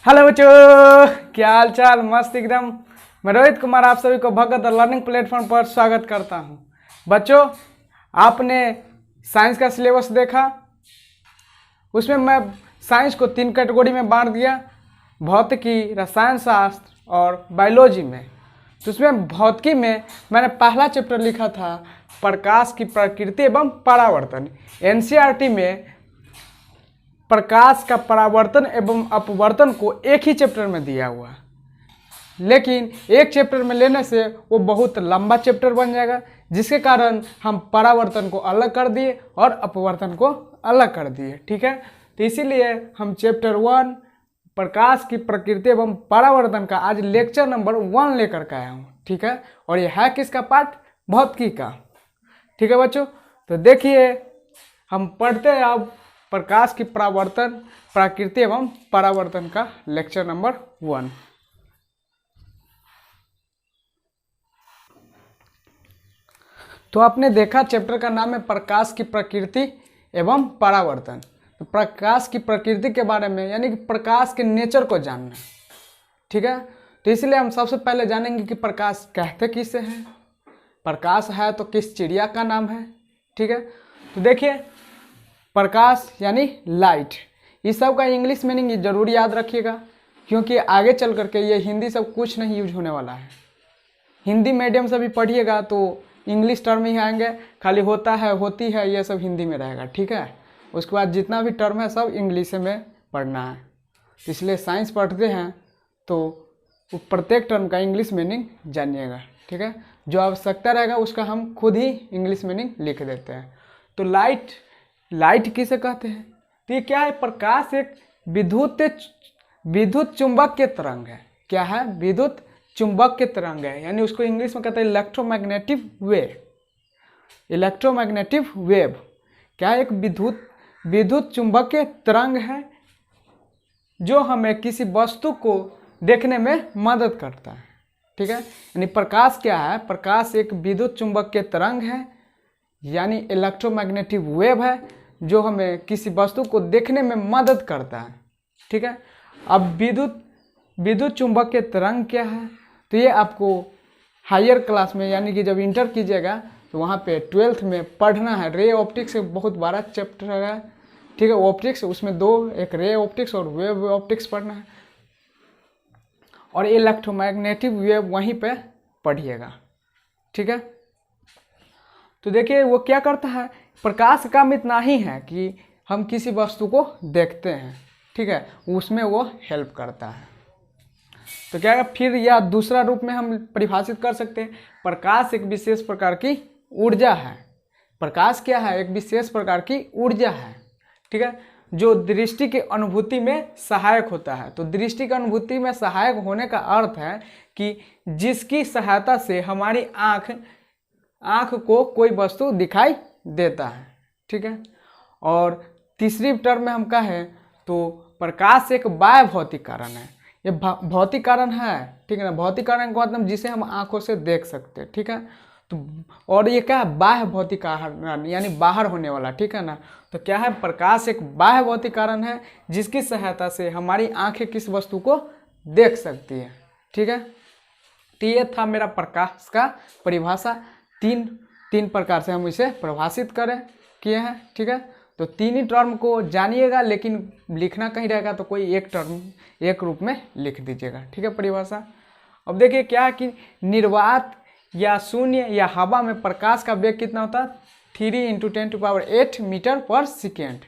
Hello बच्चों, क्या हाल चाल। मस्त एकदम। मैं रोहित कुमार आप सभी को भगत लर्निंग प्लेटफॉर्म पर स्वागत करता हूं। बच्चों, आपने साइंस का सिलेबस देखा। उसमें मैं साइंस को 3 कैटेगरी में बांट दिया, भौतिकी, रसायन शास्त्र और बायोलॉजी में। तो उसमें भौतिकी में मैंने पहला चैप्टर लिखा था प्रकाश की प्रकृति एवं परावर्तन। एनसीईआरटी में प्रकाश का परावर्तन एवं अपवर्तन को एक ही चैप्टर में दिया हुआ, लेकिन एक चैप्टर में लेने से वो बहुत लंबा चैप्टर बन जाएगा, जिसके कारण हम परावर्तन को अलग कर दिए और अपवर्तन को अलग कर दिए। ठीक है, तो इसीलिए हम चैप्टर 1 प्रकाश की प्रकृति एवं परावर्तन का आज लेक्चर नंबर 1 लेकर के आया हूँ। ठीक है, और ये है किसका पार्ट? भौतिकी का। ठीक है बच्चों, तो देखिए हम पढ़ते हैं अब प्रकाश की परावर्तन प्रकृति एवं परावर्तन का लेक्चर नंबर 1। तो आपने देखा चैप्टर का नाम है प्रकाश की प्रकृति एवं परावर्तन। तो प्रकाश की प्रकृति के बारे में यानी कि प्रकाश के नेचर को जानना। ठीक है, तो इसलिए हम सबसे पहले जानेंगे कि प्रकाश कहते किसे हैं। प्रकाश है तो किस चिड़िया का नाम है। ठीक है, तो देखिए प्रकाश यानी लाइट, इस सब का इंग्लिश मीनिंग जरूर याद रखिएगा, क्योंकि आगे चल करके ये हिंदी सब कुछ नहीं यूज होने वाला है। हिंदी मीडियम से भी पढ़िएगा तो इंग्लिश टर्म ही आएंगे, खाली होता है, होती है, ये सब हिंदी में रहेगा। ठीक है, उसके बाद जितना भी टर्म है सब इंग्लिश में पढ़ना है। इसलिए साइंस पढ़ते हैं तो प्रत्येक टर्म का इंग्लिश मीनिंग जानिएगा। ठीक है, जो आवश्यकता रहेगा उसका हम खुद ही इंग्लिश मीनिंग लिख देते हैं। तो लाइट किसे कहते हैं? तो ये क्या है? प्रकाश एक विद्युत चुंबक के तरंग है। क्या है? विद्युत चुंबक के तरंग है, यानी उसको इंग्लिश में कहते हैं इलेक्ट्रोमैग्नेटिक वेव। इलेक्ट्रोमैग्नेटिक वेव क्या है? एक विद्युत चुंबक के तरंग है जो हमें किसी वस्तु को देखने में मदद करता है। ठीक है, यानी प्रकाश क्या है? प्रकाश एक विद्युत चुंबक के तरंग है, यानी इलेक्ट्रोमैग्नेटिक वेव है जो हमें किसी वस्तु को देखने में मदद करता है। ठीक है, अब विद्युत चुंबक के तरंग क्या है? तो ये आपको हायर क्लास में यानी कि जब इंटर कीजिएगा तो वहाँ पे 12th में पढ़ना है। रे ऑप्टिक्स एक बहुत बड़ा चैप्टर है। ठीक है, ऑप्टिक्स उसमें 2, एक रे ऑप्टिक्स और वेव ऑप्टिक्स पढ़ना है, और इलेक्ट्रोमैग्नेटिक वेव वहीं पे पढ़िएगा। ठीक है, तो देखिए वो क्या करता है। प्रकाश का काम इतना ही है कि हम किसी वस्तु को देखते हैं। ठीक है, उसमें वो हेल्प करता है। तो क्या है, फिर या दूसरा रूप में हम परिभाषित कर सकते हैं, प्रकाश एक विशेष प्रकार की ऊर्जा है। प्रकाश क्या है? एक विशेष प्रकार की ऊर्जा है। ठीक है, जो दृष्टि की अनुभूति में सहायक होता है। तो दृष्टि की अनुभूति में सहायक होने का अर्थ है कि जिसकी सहायता से हमारी आँख को कोई वस्तु दिखाई देता है। ठीक है, और तीसरी टर्म में हम कहें तो प्रकाश एक बाह्य भौतिक कारण है। ये भौतिक कारण है। ठीक है ना, भौतिक कारण का मतलब जिसे हम आंखों से देख सकते हैं। ठीक है, तो और ये क्या है? बाह्य भौतिक कारण, यानी बाहर होने वाला। ठीक है ना, तो क्या है? प्रकाश एक बाह्य भौतिक कारण है जिसकी सहायता से हमारी आंखें किस वस्तु को देख सकती है। ठीक है, तो ये था मेरा प्रकाश का परिभाषा। तीन प्रकार से हम इसे परिभाषित किए हैं। ठीक है, तो 3 ही टर्म को जानिएगा, लेकिन लिखना कहीं रहेगा तो कोई एक टर्म एक रूप में लिख दीजिएगा। ठीक है, परिभाषा। अब देखिए क्या है कि निर्वात या शून्य या हवा में प्रकाश का वेग कितना होता है? 3 × 10⁸ मीटर पर सेकेंड।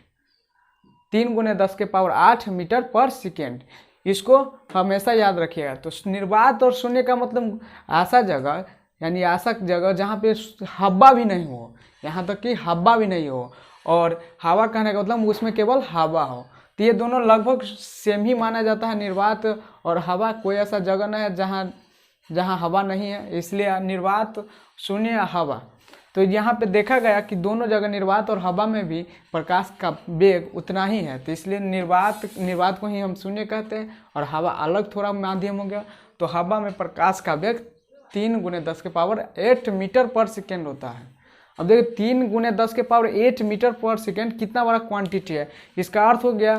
3 × 10⁸ मीटर पर सेकेंड। इसको हमेशा याद रखिएगा। तो निर्वात और शून्य का मतलब ऐसा जगह, यानी ऐसा जगह जहाँ पे हवा भी नहीं हो, यहाँ तक कि हवा भी नहीं हो, और हवा कहने का मतलब उसमें केवल हवा हो। तो ये दोनों लगभग सेम ही माना जाता है, निर्वात और हवा। कोई ऐसा जगह नहीं है जहाँ हवा नहीं है, इसलिए निर्वात, शून्य या हवा। तो यहाँ पे देखा गया कि दोनों जगह निर्वात और हवा में भी प्रकाश का वेग उतना ही है। तो इसलिए निर्वात को ही हम शून्य कहते हैं, और हवा अलग थोड़ा माध्यम हो गया। तो हवा में प्रकाश का वेग 3 × 10⁸ मीटर पर सेकेंड होता है। अब देखिए 3 × 10⁸ मीटर पर सेकेंड कितना बड़ा क्वांटिटी है। इसका अर्थ हो गया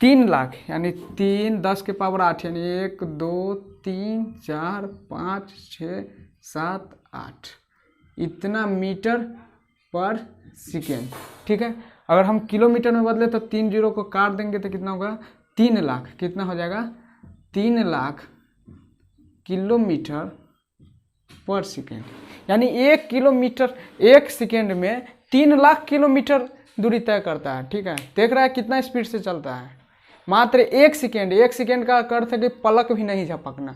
3,00,000 यानी 3 10 के पावर 8 यानी 1 2 3 4 5 6 7 8 इतना मीटर पर सेकेंड। ठीक है, अगर हम किलोमीटर में बदले तो 3 जीरो को काट देंगे तो कितना होगा 3,00,000। कितना हो जाएगा 3,00,000 किलोमीटर पर सेकेंड, यानी 1 किलोमीटर 1 सेकेंड में 3,00,000 किलोमीटर दूरी तय करता है। ठीक है, देख रहा है कितना स्पीड से चलता है, मात्र 1 सेकेंड। 1 सेकेंड का अर्थ है कि पलक भी नहीं झपकना।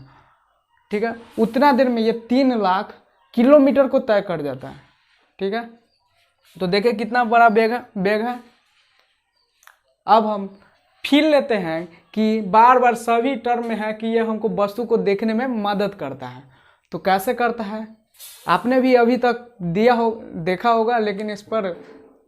ठीक है, उतना देर में ये 3,00,000 किलोमीटर को तय कर जाता है। ठीक है, तो देखिए कितना बड़ा वेग है। अब हम फील लेते हैं कि बार बार सभी टर्म में है कि ये हमको वस्तु को देखने में मदद करता है। तो कैसे करता है आपने भी अभी तक देखा होगा, लेकिन इस पर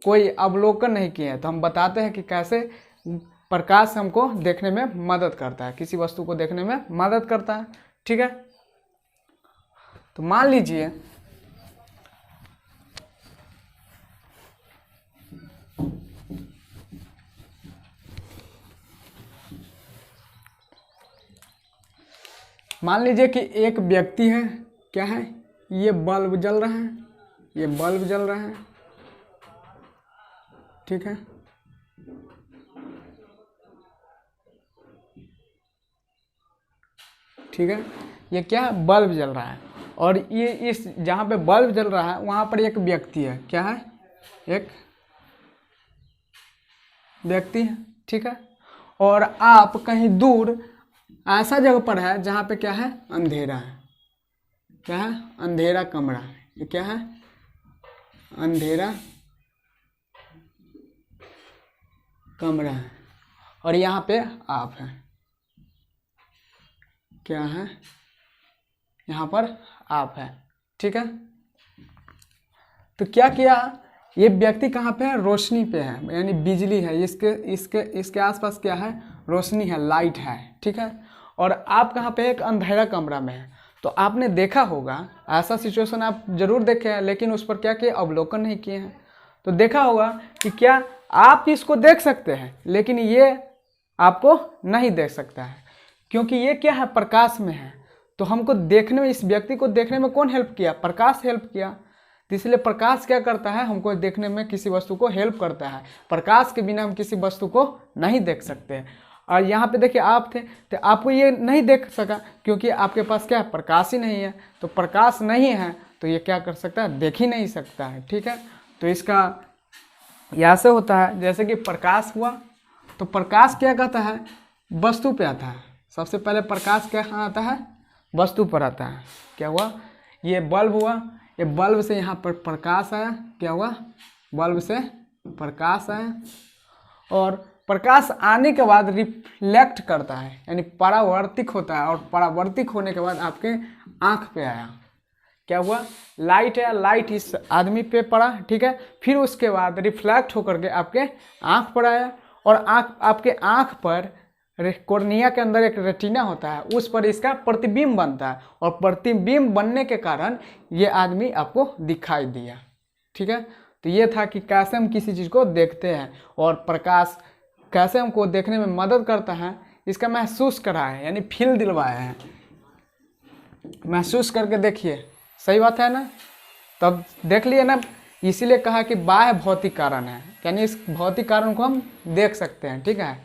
कोई अवलोकन नहीं किया है। तो हम बताते हैं कि कैसे प्रकाश हमको देखने में मदद करता है, किसी वस्तु को देखने में मदद करता है। ठीक है, तो मान लीजिए कि एक व्यक्ति है, क्या है, ये बल्ब जल रहा है, ये बल्ब जल रहा है। ठीक है, ठीक है, ये क्या है, बल्ब जल रहा है। और ये इस जहाँ पे बल्ब जल रहा है वहाँ पर एक व्यक्ति है, क्या है, एक व्यक्ति है। ठीक है, और आप कहीं दूर ऐसा जगह पर है जहाँ पे क्या है, अंधेरा है। क्या है, अंधेरा कमरा। ये क्या है, अंधेरा कमरा है, और यहाँ पे आप है, क्या है, यहाँ पर आप है। ठीक है, तो क्या किया, ये व्यक्ति कहाँ पे है, रोशनी पे है, यानी बिजली है, इसके आसपास क्या है, रोशनी है, लाइट है। ठीक है, और आप कहाँ पे, एक अंधेरा कमरा में है। तो आपने देखा होगा, ऐसा सिचुएशन आप जरूर देखे हैं, लेकिन उस पर क्या किए, अवलोकन नहीं किए हैं। तो देखा होगा कि क्या आप इसको देख सकते हैं, लेकिन ये आपको नहीं देख सकता है, क्योंकि ये क्या है, प्रकाश में है। तो हमको देखने में, इस व्यक्ति को देखने में कौन हेल्प किया, प्रकाश हेल्प किया। तो इसलिए प्रकाश क्या करता है, हमको देखने में किसी वस्तु को हेल्प करता है। प्रकाश के बिना हम किसी वस्तु को नहीं देख सकते। और यहाँ पे देखिए आप थे, तो आपको ये नहीं देख सका, क्योंकि आपके पास क्या है, प्रकाश ही नहीं है। तो प्रकाश नहीं है तो ये क्या कर सकता है, देख ही नहीं सकता है। ठीक है, तो इसका यहाँ से होता है, जैसे कि प्रकाश हुआ, तो प्रकाश क्या कहता है, वस्तु पे आता है। सबसे पहले प्रकाश क्या आता है, वस्तु पर आता है। क्या हुआ, ये बल्ब हुआ, ये बल्ब से यहाँ पर प्रकाश आया। क्या हुआ, बल्ब से प्रकाश आया, और प्रकाश आने के बाद रिफ्लेक्ट करता है, यानी परावर्तित होता है, और परावर्तित होने के बाद आपके आँख पे आया। क्या हुआ, लाइट है, लाइट इस आदमी पे पड़ा। ठीक है, फिर उसके बाद रिफ्लेक्ट होकर के आपके आँख पर आया, और आपके आँख पर कॉर्निया के अंदर एक रेटिना होता है, उस पर इसका प्रतिबिंब बनता है, और प्रतिबिंब बनने के कारण ये आदमी आपको दिखाई दिया। ठीक है, तो ये था कि कैसे हम किसी चीज़ को देखते हैं, और प्रकाश कैसे हमको देखने में मदद करता है, इसका महसूस कराया है, यानी फील दिलवाया है। महसूस करके देखिए, सही बात है ना। तब देख लिए ना, इसीलिए कहा कि बाह्य भौतिक कारण है, यानी इस भौतिक कारण को हम देख सकते हैं। ठीक है,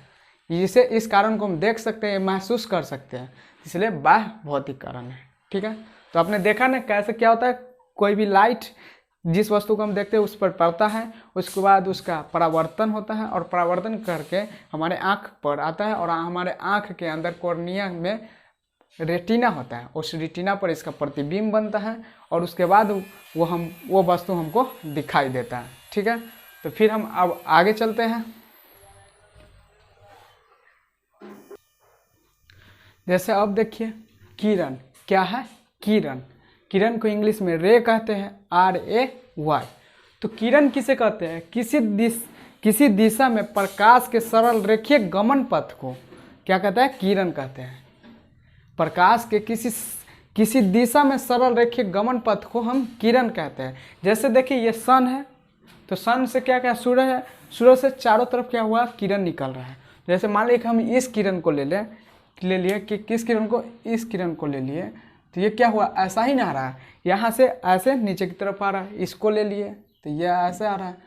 इसे इस कारण को हम देख सकते हैं, महसूस कर सकते हैं, इसलिए बाह्य भौतिक कारण है। ठीक है, तो आपने देखा ना कैसे क्या होता है, कोई भी लाइट जिस वस्तु को हम देखते हैं उस पर पड़ता है, उसके बाद उसका परावर्तन होता है, और परावर्तन करके हमारे आँख पर आता है, और हमारे आँख के अंदर कॉर्निया में रेटिना होता है, उस रेटिना पर इसका प्रतिबिंब बनता है, और उसके बाद वो वस्तु हमको दिखाई देता है। ठीक है, तो फिर हम अब आगे चलते हैं। जैसे अब देखिए, किरण क्या है, किरण को इंग्लिश में रे कहते हैं, RAY। तो किरण किसे कहते हैं, किसी दिशा में प्रकाश के सरल रेखीय गमन पथ को क्या कहता है, किरण कहते हैं। प्रकाश के किसी दिशा में सरल रेखीय गमन पथ को हम किरण कहते हैं। जैसे देखिए ये सन है, तो सन से क्या सूर्य है, सूर्य से चारों तरफ क्या हुआ, किरण निकल रहा है। जैसे मान लीजिए कि हम इस किरण को ले लिए कि किस किरण को, इस किरण को ले लिए, तो ये क्या हुआ, ऐसा ही ना आ रहा है, यहाँ से ऐसे नीचे की तरफ आ रहा है। इसको ले लिए तो ये ऐसे आ रहा है,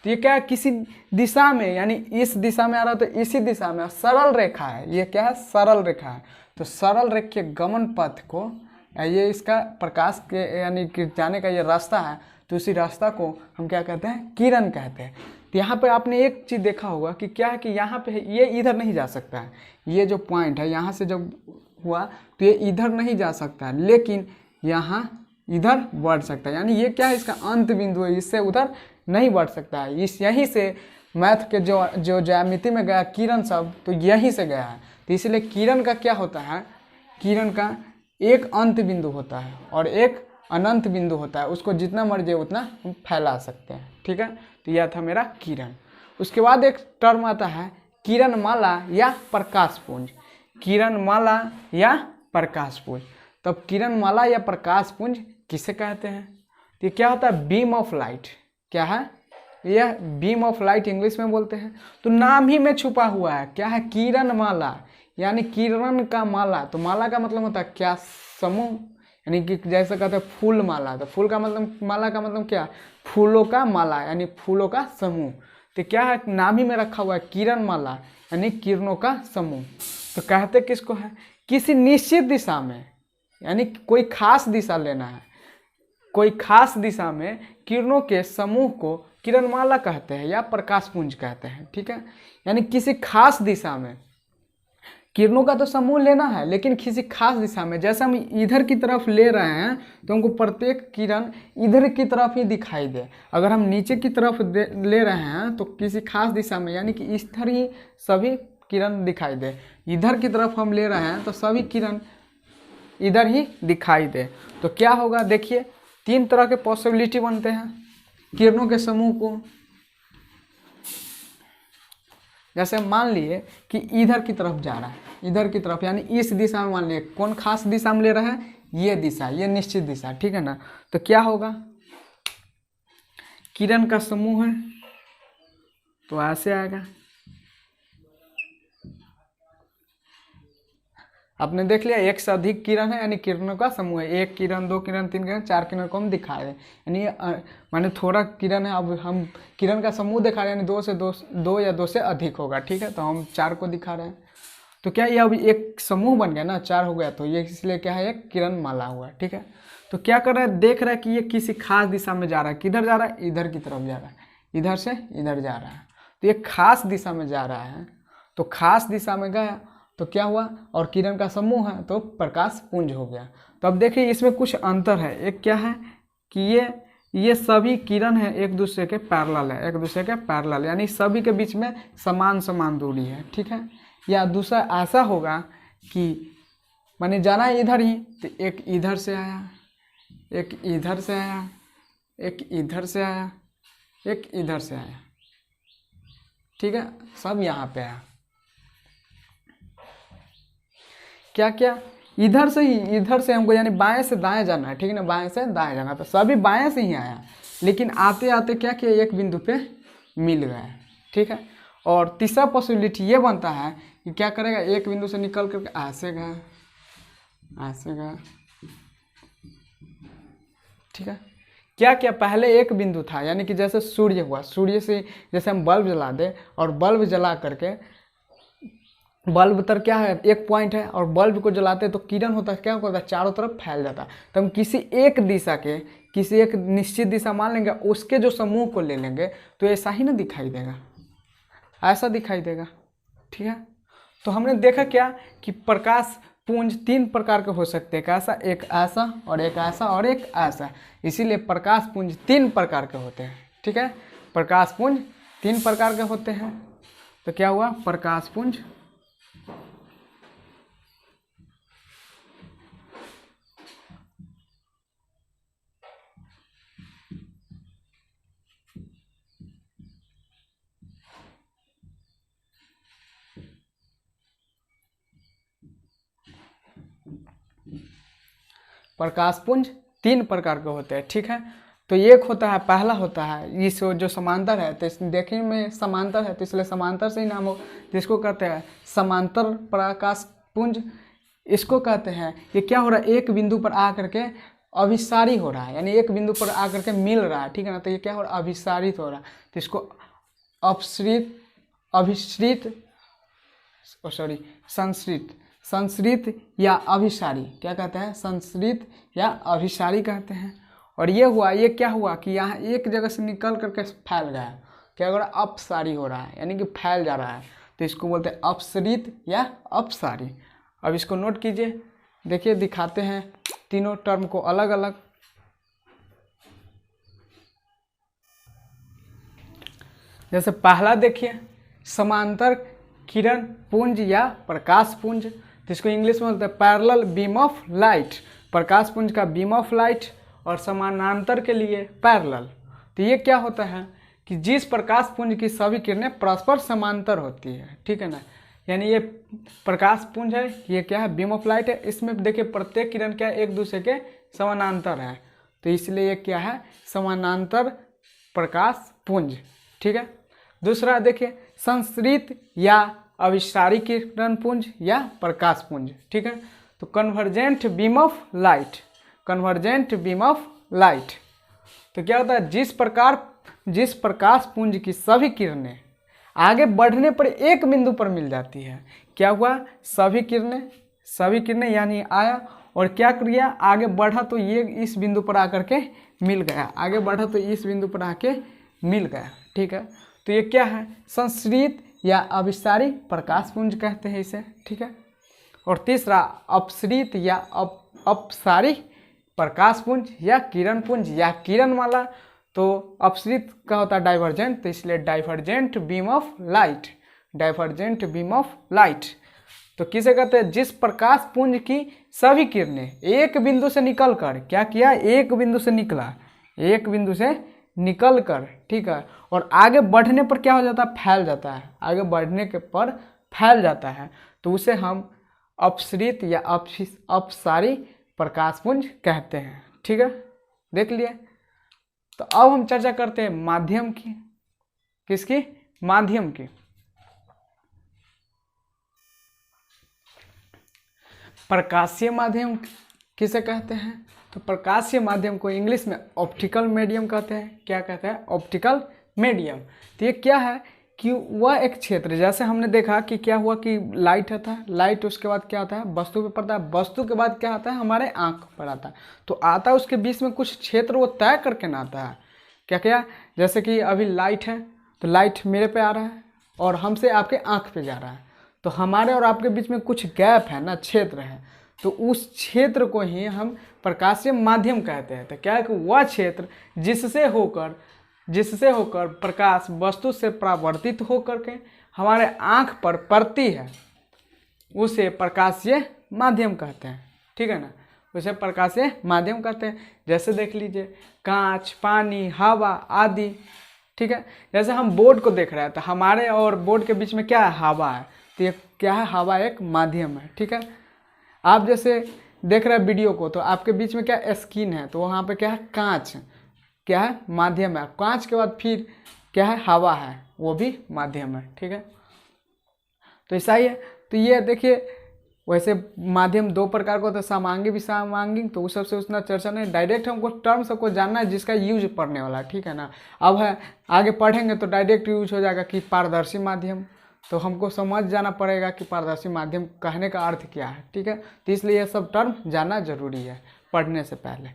तो ये क्या है, किसी दिशा में, यानी इस दिशा में आ रहा है, तो इसी दिशा में सरल रेखा है। ये क्या है, सरल रेखा है। तो सरल रेखीय गमन पथ को, ये इसका प्रकाश के यानी कि जाने का ये रास्ता है, तो उसी रास्ता को हम क्या कहते हैं, किरण कहते हैं। तो यहाँ पे आपने एक चीज़ देखा होगा कि क्या है कि यहाँ पे ये इधर नहीं जा सकता है, ये जो पॉइंट है यहाँ से जब हुआ तो ये इधर नहीं जा सकता है, लेकिन यहाँ इधर बढ़ सकता है। यानी ये क्या है, इसका अंत बिंदु है, इससे उधर नहीं बढ़ सकता है। इस यहीं से मैथ के जो ज्यामिति में गया किरण शब्द, तो यहीं से गया है। तो इसलिए किरण का क्या होता है, किरण का एक अंत बिंदु होता है और एक अनंत बिंदु होता है, उसको जितना मर्जी उतना हम फैला सकते हैं। ठीक है, तो यह था मेरा किरण। उसके बाद एक टर्म आता है किरणमाला या प्रकाशपुंज। किरणमाला या प्रकाशपुंज। तब किरणमाला या प्रकाशपुंज किसे कहते हैं, तो ये क्या होता है, बीम ऑफ लाइट। क्या है, यह बीम ऑफ लाइट इंग्लिश में बोलते हैं। तो नाम ही में छुपा हुआ है, क्या है, किरणमाला, यानी किरण का माला। तो माला का मतलब होता है क्या, समूह, यानी कि जैसे कहते हैं फूल माला, तो फूल का मतलब, माला का मतलब क्या, फूलों का माला, यानी फूलों का समूह। तो क्या है, नाम ही में रखा हुआ है किरण माला, यानी किरणों का समूह। तो कहते किसको है, किसी निश्चित दिशा में, यानी कोई खास दिशा लेना है, कोई खास दिशा में किरणों के समूह को किरणमाला कहते हैं या प्रकाशपुंज कहते हैं। ठीक है, यानी किसी खास दिशा में किरणों का तो समूह लेना है, लेकिन किसी खास दिशा में, जैसे हम इधर की तरफ ले रहे हैं तो हमको प्रत्येक किरण इधर की तरफ ही दिखाई दे। अगर हम नीचे की तरफ ले रहे हैं तो किसी खास दिशा में, यानी कि इधर ही सभी किरण दिखाई दे। इधर की तरफ हम ले रहे हैं तो सभी किरण इधर ही दिखाई दे। तो क्या होगा, देखिए तीन तरह के पॉसिबिलिटी बनते हैं किरणों के समूह को। जैसे मान लिए कि इधर की तरफ जा रहा है, इधर की तरफ, यानी इस दिशा में, मान लिए कौन खास दिशा में ले रहा है, ये दिशा, ये निश्चित दिशा। ठीक है ना, तो क्या होगा, किरण का समूह है तो ऐसे आएगा। आपने देख लिया, एक से अधिक किरण है यानी किरणों का समूह है। एक किरण, दो किरण, तीन किरण, चार किरण को हम दिखा रहे हैं, यानी माने थोड़ा किरण है, अब हम किरण का समूह दिखा रहे हैं, यानी दो या दो से अधिक होगा। ठीक है, तो हम चार को दिखा रहे हैं। तो क्या ये अभी एक समूह बन गया ना, चार हो गया, तो ये इसलिए क्या है, एक किरण माला हुआ। ठीक है, तो क्या कर रहा है, देख रहा है कि ये किसी खास दिशा में जा रहा है। किधर जा रहा है, इधर की तरफ जा रहा है, इधर से इधर जा रहा है, तो ये खास दिशा में जा रहा है। तो खास दिशा में गया तो क्या हुआ, और किरण का समूह है तो प्रकाश पुंज हो गया। तो अब देखिए इसमें कुछ अंतर है। एक क्या है कि ये सभी किरण है एक दूसरे के पैरेलल है, एक दूसरे के पैरेलल, यानी सभी के बीच में समान समान दूरी है। ठीक है, या दूसरा ऐसा होगा कि माने जाना है इधर ही, तो एक इधर से आया, एक इधर से आया, एक इधर से आया, एक इधर से आया। ठीक है, सब यहाँ पे आया। क्या क्या, इधर से ही, इधर से हमको यानी बाएं से दाएं जाना है। ठीक है ना, बाएं से दाएं जाना, तो सभी बाएं से ही आया, लेकिन आते आते क्या किया, एक बिंदु पे मिल गए। ठीक है, और तीसरा पॉसिबिलिटी ये बनता है कि क्या करेगा, एक बिंदु से निकल करके ऐसे गया, ऐसे गया। ठीक है, क्या क्या, पहले एक बिंदु था, यानी कि जैसे सूर्य हुआ, सूर्य से जैसे हम बल्ब जला दे और बल्ब जला करके, बल्ब तर क्या है, एक पॉइंट है, और बल्ब को जलाते तो किरण होता है, क्या होता है, चारों तरफ फैल जाता है। तो हम किसी एक दिशा के, किसी एक निश्चित दिशा मान लेंगे, उसके जो समूह को ले लेंगे तो ऐसा ही ना दिखाई देगा, ऐसा दिखाई देगा। ठीक है, तो हमने देखा क्या कि प्रकाश पुंज तीन प्रकार के हो सकते हैं, कैसा, एक ऐसा और एक ऐसा और एक ऐसा, इसीलिए प्रकाश पुंज तीन प्रकार के होते हैं। ठीक है, प्रकाश पुंज तीन प्रकार के होते हैं। तो क्या हुआ, प्रकाश पुंज प्रकाशपुंज तीन प्रकार के होते हैं। ठीक है, तो एक होता है, पहला होता है इस जो समांतर है, तो देखने में समांतर है तो इसलिए समांतर से ही नाम हो, जिसको कहते हैं समांतर प्रकाश पुंज। इसको कहते हैं ये क्या हो रहा है, एक बिंदु पर आकर के अभिसारी हो रहा है, यानी एक बिंदु पर आकर के मिल रहा है, ठीक है ना। तो ये क्या हो रहा है, अभिसारित हो रहा है, तो इसको अपसृत अभिश्रित सॉरी संश्रित या अभिसारी क्या कहते हैं, संश्रित या अभिसारी कहते हैं। और ये हुआ, ये क्या हुआ कि यहाँ एक जगह से निकल करके फैल गया, क्या हो रहा है, अपसारी हो रहा है, यानी कि फैल जा रहा है, तो इसको बोलते हैं अपसरित या अपसारी। अब इसको नोट कीजिए, देखिए दिखाते हैं तीनों टर्म को अलग अलग। जैसे पहला देखिए समांतर किरण पुंज या प्रकाश पुंज, तो इसको इंग्लिश में बोलते हैं पैरेलल बीम ऑफ लाइट। प्रकाश पुंज का बीम ऑफ लाइट और समानांतर के लिए पैरेलल। तो ये क्या होता है कि जिस प्रकाश पुंज की सभी किरणें परस्पर समांतर होती है, ठीक है ना, यानी ये प्रकाश पुंज है, ये क्या है, बीम ऑफ लाइट है। इसमें देखिए प्रत्येक किरण क्या है, एक दूसरे के समानांतर है, तो इसलिए ये क्या है, समानांतर प्रकाश पुंज, ठीक है। दूसरा देखिए संश्रित या अभिसारी किरण पुंज या प्रकाश पुंज, ठीक है। तो convergent beam of light, convergent beam of light, तो क्या होता है, जिस प्रकाश पुंज की सभी किरणें आगे बढ़ने पर एक बिंदु पर मिल जाती है, क्या हुआ, सभी किरणें यानी आया और क्या किया, आगे बढ़ा तो ये इस बिंदु पर आकर के मिल गया, आगे बढ़ा तो इस बिंदु पर आके मिल गया, ठीक है। तो ये क्या है, संश्रित या अभिसारी प्रकाश पुंज कहते हैं इसे, ठीक है। और तीसरा अपसरित या अपसारी प्रकाश पुंज या किरण पुंज या किरणमाला। तो अपसरित का होता है डाइवर्जेंट, तो इसलिए divergent beam of light, divergent beam of light. तो किसे कहते हैं, जिस प्रकाश पुंज की सभी किरणें एक बिंदु से निकलकर क्या किया, एक बिंदु से निकला, एक बिंदु से निकलकर, ठीक है, और आगे बढ़ने पर क्या हो जाता है, फैल जाता है, आगे बढ़ने के पर फैल जाता है, तो उसे हम अपसरित या अपसारी प्रकाश पुंज कहते हैं, ठीक है। देख लिए। तो अब हम चर्चा करते हैं माध्यम की, किसकी, माध्यम की। प्रकाशीय माध्यम किसे कहते हैं, तो प्रकाशीय माध्यम को इंग्लिश में ऑप्टिकल मीडियम कहते हैं। क्या कहते हैं, ऑप्टिकल मीडियम। तो ये क्या है कि वह एक क्षेत्र, जैसे हमने देखा कि क्या हुआ कि लाइट आता है, लाइट उसके बाद क्या आता है, वस्तु पे पड़ता है, वस्तु के बाद क्या आता है, हमारे आंख पर आता है, तो आता है उसके बीच में कुछ क्षेत्र वो तय करके ना आता है, क्या क्या, जैसे कि अभी लाइट है तो लाइट मेरे पे आ रहा है और हमसे आपके आंख पे जा रहा है, तो हमारे और आपके बीच में कुछ गैप है ना, क्षेत्र है, तो उस क्षेत्र को ही हम प्रकाशीय माध्यम कहते हैं। तो क्या है कि वह क्षेत्र जिससे होकर प्रकाश वस्तु से परावर्तित होकर के हमारे आँख पर पड़ती है, उसे प्रकाशीय माध्यम कहते हैं, ठीक है ना, उसे प्रकाशीय माध्यम कहते हैं। जैसे देख लीजिए कांच, पानी, हवा आदि, ठीक है। जैसे हम बोर्ड को देख रहे हैं तो हमारे और बोर्ड के बीच में क्या है, हवा है, तो ये क्या है, हवा एक माध्यम है, ठीक है। आप जैसे देख रहे हैं वीडियो को, तो आपके बीच में क्या स्क्रीन है, तो वहाँ पे क्या है, कांच, क्या है, माध्यम है। कांच के बाद फिर क्या है, हवा है, वो भी माध्यम है, ठीक है। तो ऐसा ही है। तो ये देखिए वैसे माध्यम दो प्रकार का होता है, समांगी विसमांगी, तो उस सबसे उतना चर्चा नहीं, डायरेक्ट हमको टर्म सबको जानना है जिसका यूज पढ़ने वाला, ठीक है ना। अब है आगे पढ़ेंगे तो डायरेक्ट यूज हो जाएगा कि पारदर्शी माध्यम, तो हमको समझ जाना पड़ेगा कि पारदर्शी माध्यम कहने का अर्थ क्या है, ठीक है। तो इसलिए ये सब टर्म जानना जरूरी है पढ़ने से पहले।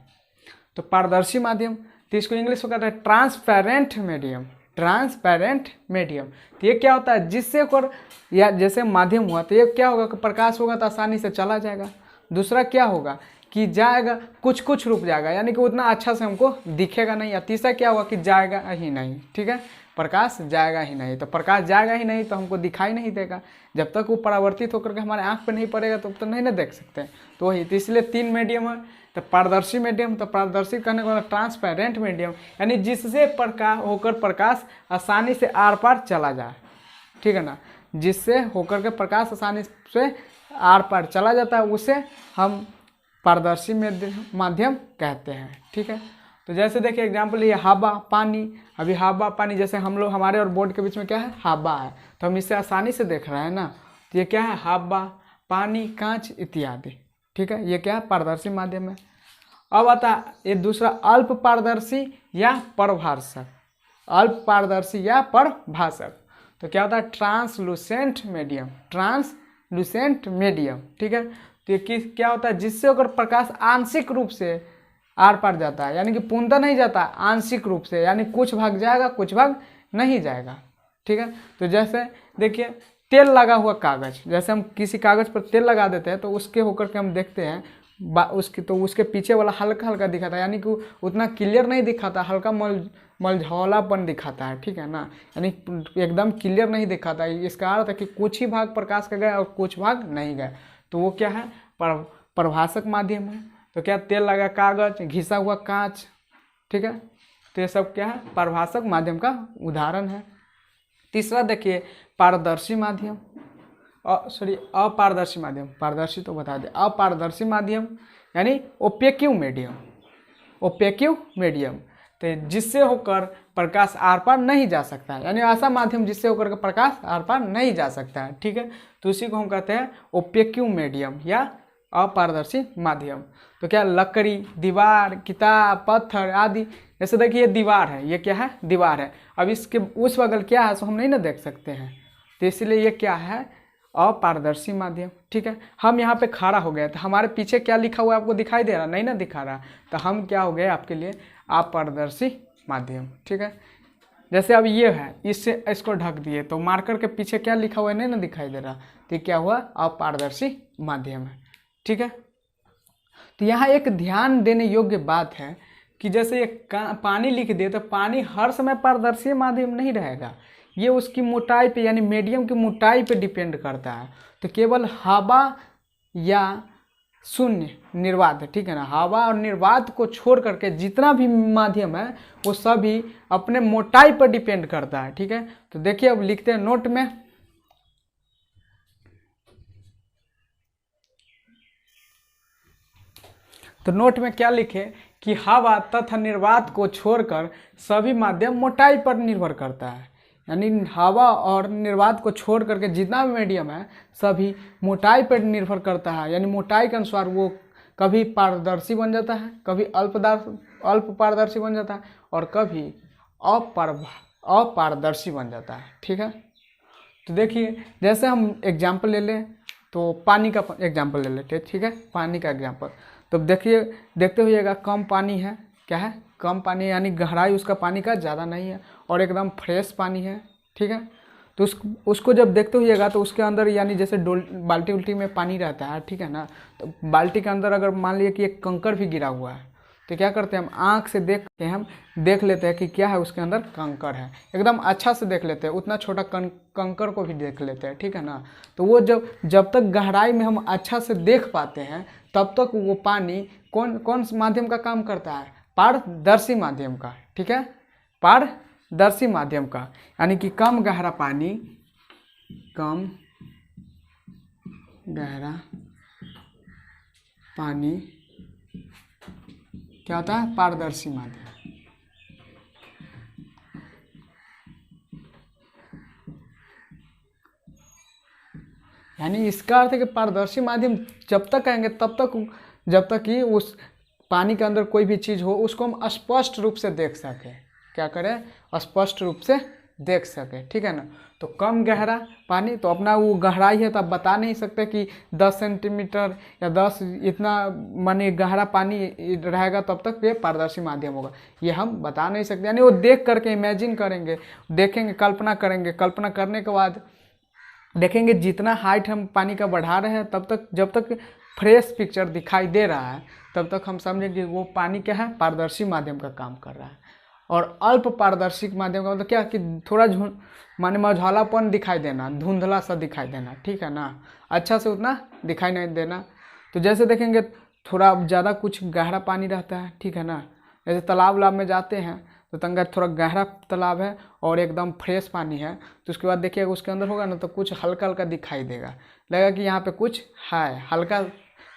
तो पारदर्शी माध्यम, तो इसको इंग्लिश में कहते हैं ट्रांसपेरेंट मीडियम, ट्रांसपेरेंट मीडियम। तो ये क्या होता है, जिससे कर या जैसे माध्यम हुआ तो ये क्या होगा कि प्रकाश होगा तो आसानी से चला जाएगा। दूसरा क्या होगा कि जाएगा कुछ रुक जाएगा, यानी कि उतना अच्छा से हमको दिखेगा नहीं। या तीसरा क्या होगा कि जाएगा ही नहीं, ठीक है, प्रकाश जाएगा ही नहीं। तो प्रकाश जाएगा ही नहीं तो हमको दिखाई नहीं देगा, जब तक वो परावर्तित होकर के हमारे आँख पे नहीं पड़ेगा तब तो नहीं ना देख सकते। तो वही, तो इसलिए तीन मीडियम है। तो पारदर्शी मीडियम, तो पारदर्शी कहने को ट्रांसपेरेंट मीडियम, यानी जिससे प्रकाश आसानी से आर पार चला जाए, ठीक है ना, जिससे होकर के प्रकाश आसानी से आर पार चला जाता है, उसे हम पारदर्शी माध्यम कहते हैं, ठीक है। तो जैसे देखिए एग्जाम्पल ये हवा पानी, अभी हवा पानी जैसे हम लोग हमारे और बोर्ड के बीच में क्या है, हवा है, तो हम इससे आसानी से देख रहे हैं ना। तो ये क्या है, हवा पानी कांच इत्यादि, ठीक है, ये क्या है, पारदर्शी माध्यम है। अब आता है ये दूसरा अल्प पारदर्शी या परभाषक, अल्प पारदर्शी या परभाषक। तो क्या होता है, ट्रांसलूसेंट मीडियम, ट्रांसलूसेंट मीडियम, ठीक है। तो ये क्या होता है, जिससे होकर प्रकाश आंशिक रूप से आर पार जाता है, यानी कि पूर्णतः नहीं जाता, आंशिक रूप से, यानी कुछ भाग जाएगा कुछ भाग नहीं जाएगा, ठीक है। तो जैसे देखिए तेल लगा हुआ कागज, जैसे हम किसी कागज पर तेल लगा देते हैं तो उसके होकर के हम देखते हैं उसके पीछे वाला हल्का हल्का दिखाता है, यानी कि उतना क्लियर नहीं दिखाता, हल्का मलझौलापन दिखाता है, ठीक है ना, यानी एकदम क्लियर नहीं दिखाता है। इसका अर्थ है कि कुछ ही भाग प्रकाश का गए और कुछ भाग नहीं गए, तो वो क्या है, प्रभाषक माध्यम है। तो क्या, तेल लगा कागज, घिसा हुआ कांच, ठीक है, तो ये सब क्या है, प्रभाषक माध्यम का उदाहरण है। तीसरा देखिए पारदर्शी माध्यम, अपारदर्शी माध्यम, पारदर्शी तो बता दें, अपारदर्शी माध्यम यानी ओपेक्यू मीडियम, ओपेक्यू मीडियम, तो जिससे होकर प्रकाश आर पार नहीं जा सकता है, यानी ऐसा माध्यम जिससे होकर प्रकाश आर पार नहीं जा सकता है, ठीक है। तो उसी को हम कहते हैं ओपेक्यू मीडियम या अपारदर्शी माध्यम। तो क्या, लकड़ी, दीवार, किताब, पत्थर आदि, जैसे देखिए ये दीवार है, ये क्या है, दीवार है, अब इसके उस बगल क्या है सो हम नहीं ना देख सकते हैं, तो इसलिए ये क्या है, अपारदर्शी माध्यम, ठीक है। हम यहाँ पे खड़ा हो गए तो हमारे पीछे क्या लिखा हुआ है आपको दिखाई दे रहा, नहीं ना दिखा रहा, तो हम क्या हो गए आपके लिए, अपारदर्शी माध्यम, ठीक है। जैसे अब ये है, इससे इसको ढक दिए तो मार्कर के पीछे क्या लिखा हुआ है नहीं ना दिखाई दे रहा, तो ये क्या हुआ, अपारदर्शी माध्यम है, ठीक है। तो यहाँ एक ध्यान देने योग्य बात है कि जैसे ये पानी लिख दिए तो पानी हर समय पारदर्शी माध्यम नहीं रहेगा, ये उसकी मोटाई पे यानी मीडियम की मोटाई पे डिपेंड करता है। तो केवल हवा या शून्य निर्वात, ठीक है ना, हवा और निर्वात को छोड़ करके जितना भी माध्यम है वो सभी अपने मोटाई पर डिपेंड करता है, ठीक है। तो देखिए अब लिखते हैं नोट में, तो नोट में क्या लिखे कि हवा तथा निर्वात को छोड़कर सभी माध्यम मोटाई पर निर्भर करता है, यानी हवा और निर्वात को छोड़ करके जितना भी मीडियम है सभी मोटाई पर निर्भर करता है, यानी मोटाई के अनुसार वो कभी पारदर्शी बन जाता है, कभी अल्प पारदर्शी बन जाता है और कभी अपारदर्शी बन जाता है, ठीक है। तो देखिए जैसे हम एग्जाम्पल ले लें तो पानी का एग्जाम्पल ले लेते हैं, ठीक है, पानी का एग्जाम्पल। तो देखिए देखते हुइएगा कम पानी है, क्या है, कम पानी, यानी गहराई उसका पानी का ज़्यादा नहीं है और एकदम फ्रेश पानी है, ठीक है। तो उसको जब देखते हुइएगा तो उसके अंदर यानी जैसे बाल्टी उल्टी में पानी रहता है, ठीक है ना, तो बाल्टी के अंदर अगर मान लीजिए कि एक कंकड़ भी गिरा हुआ है तो क्या करते हैं हम आँख से हम देख लेते हैं कि क्या है उसके अंदर कंकड़ है, एकदम अच्छा से देख लेते हैं, उतना छोटा कंकड़ को भी देख लेते हैं, ठीक है ना। तो वो जब तक गहराई में हम अच्छा से देख पाते हैं तब तक वो पानी कौन माध्यम का काम करता है, पारदर्शी माध्यम का, ठीक है, पारदर्शी माध्यम का, यानी कि कम गहरा पानी, कम गहरा पानी क्या होता है, पारदर्शी माध्यम। यानी इसका अर्थ है कि पारदर्शी माध्यम जब तक कहेंगे तब तक जब तक कि उस पानी के अंदर कोई भी चीज़ हो उसको हम स्पष्ट रूप से देख सकें, क्या करें, स्पष्ट रूप से देख सकें, ठीक है ना। तो कम गहरा पानी तो अपना वो गहराई है तो आप बता नहीं सकते कि 10 सेंटीमीटर या 10 इतना माने गहरा पानी रहेगा तब तक ये पारदर्शी माध्यम होगा, ये हम बता नहीं सकते। यानी वो देख करके इमेजिन करेंगे, देखेंगे, कल्पना करेंगे, कल्पना करने के बाद देखेंगे जितना हाइट हम पानी का बढ़ा रहे हैं तब तक जब तक फ्रेश पिक्चर दिखाई दे रहा है तब तक हम समझेंगे वो पानी क्या है, पारदर्शी माध्यम का काम कर रहा है। और अल्प पारदर्शी माध्यम का मतलब क्या कि थोड़ा माने मझौलापन दिखाई देना, धुंधला सा दिखाई देना, ठीक है ना, अच्छा से उतना दिखाई नहीं देना। तो जैसे देखेंगे थोड़ा ज़्यादा कुछ गहरा पानी रहता है, ठीक है ना, जैसे तालाब में जाते हैं तो तंगा थोड़ा गहरा तालाब है और एकदम फ्रेश पानी है तो उसके बाद देखिएगा उसके अंदर होगा ना तो कुछ हल्का हल्का दिखाई देगा, लगेगा कि यहाँ पे कुछ है, हल्का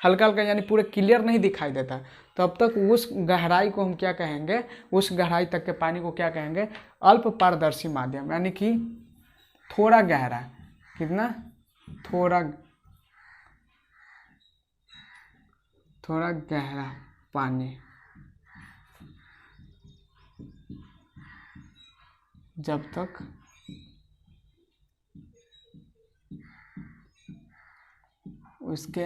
हल्का हल्का यानी पूरे क्लियर नहीं दिखाई देता, तब तक उस गहराई को हम क्या कहेंगे, उस गहराई तक के पानी को क्या कहेंगे, अल्प पारदर्शी माध्यम, यानी कि थोड़ा गहरा, कितना, थोड़ा गहरा पानी। जब तक उसके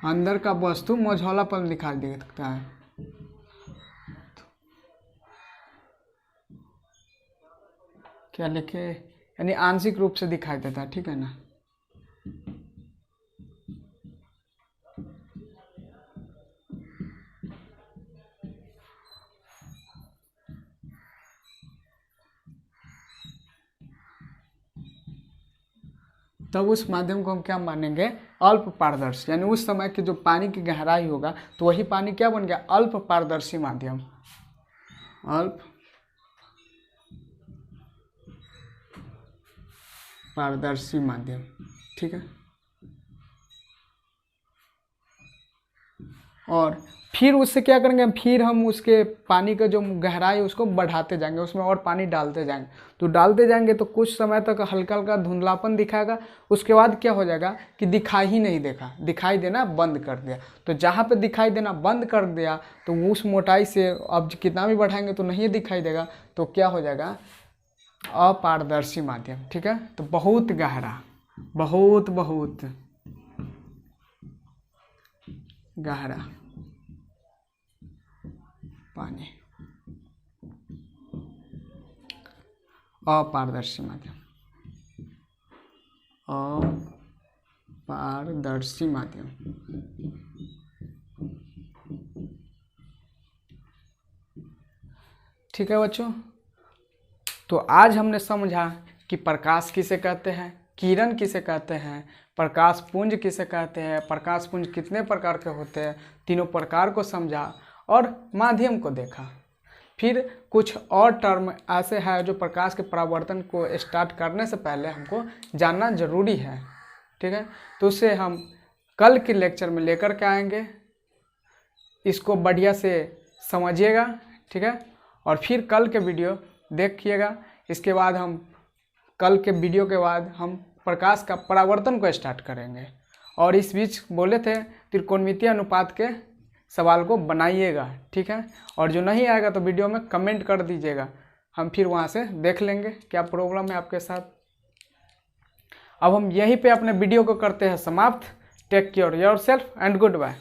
अंदर का वस्तु मझौलापन दिखाई देता है, क्या लिखे, यानी आंशिक रूप से दिखाई देता है, ठीक है ना। तब उस माध्यम को हम क्या मानेंगे, अल्प पारदर्शी, यानी उस समय की जो पानी की गहराई होगा तो वही पानी क्या बन गया, अल्प पारदर्शी माध्यम, अल्प पारदर्शी माध्यम, ठीक है। और फिर उससे क्या करेंगे, फिर हम उसके पानी का जो गहराई है उसको बढ़ाते जाएंगे, उसमें और पानी डालते जाएंगे, तो डालते जाएंगे तो कुछ समय तक हल्का हल्का धुंधलापन दिखाएगा, उसके बाद क्या हो जाएगा कि दिखाई ही नहीं देखा, दिखाई देना बंद कर दिया। तो जहाँ पे दिखाई देना बंद कर दिया तो उस मोटाई से अब कितना भी बढ़ाएंगे तो नहीं दिखाई देगा, तो क्या हो जाएगा, अपारदर्शी माध्यम, ठीक है। तो बहुत गहरा, बहुत गहरा पानी, अपारदर्शी माध्यम, अपारदर्शी माध्यम। ठीक है बच्चों, तो आज हमने समझा कि प्रकाश किसे कहते हैं, किरण किसे कहते हैं, प्रकाश पुंज किसे कहते हैं, प्रकाश पुंज कितने प्रकार के होते हैं, तीनों प्रकार को समझा और माध्यम को देखा। फिर कुछ और टर्म ऐसे हैं जो प्रकाश के परावर्तन को स्टार्ट करने से पहले हमको जानना जरूरी है, ठीक है। तो उसे हम कल के लेक्चर में लेकर के आएंगे, इसको बढ़िया से समझिएगा, ठीक है। और फिर कल के वीडियो देखिएगा, इसके बाद हम कल के वीडियो के बाद हम प्रकाश का परावर्तन को स्टार्ट करेंगे। और इस बीच बोले थे त्रिकोणमितीय अनुपात के सवाल को बनाइएगा, ठीक है। और जो नहीं आएगा तो वीडियो में कमेंट कर दीजिएगा, हम फिर वहाँ से देख लेंगे क्या प्रॉब्लम है आपके साथ। अब हम यहीं पे अपने वीडियो को करते हैं समाप्त। Take care yourself and good bye.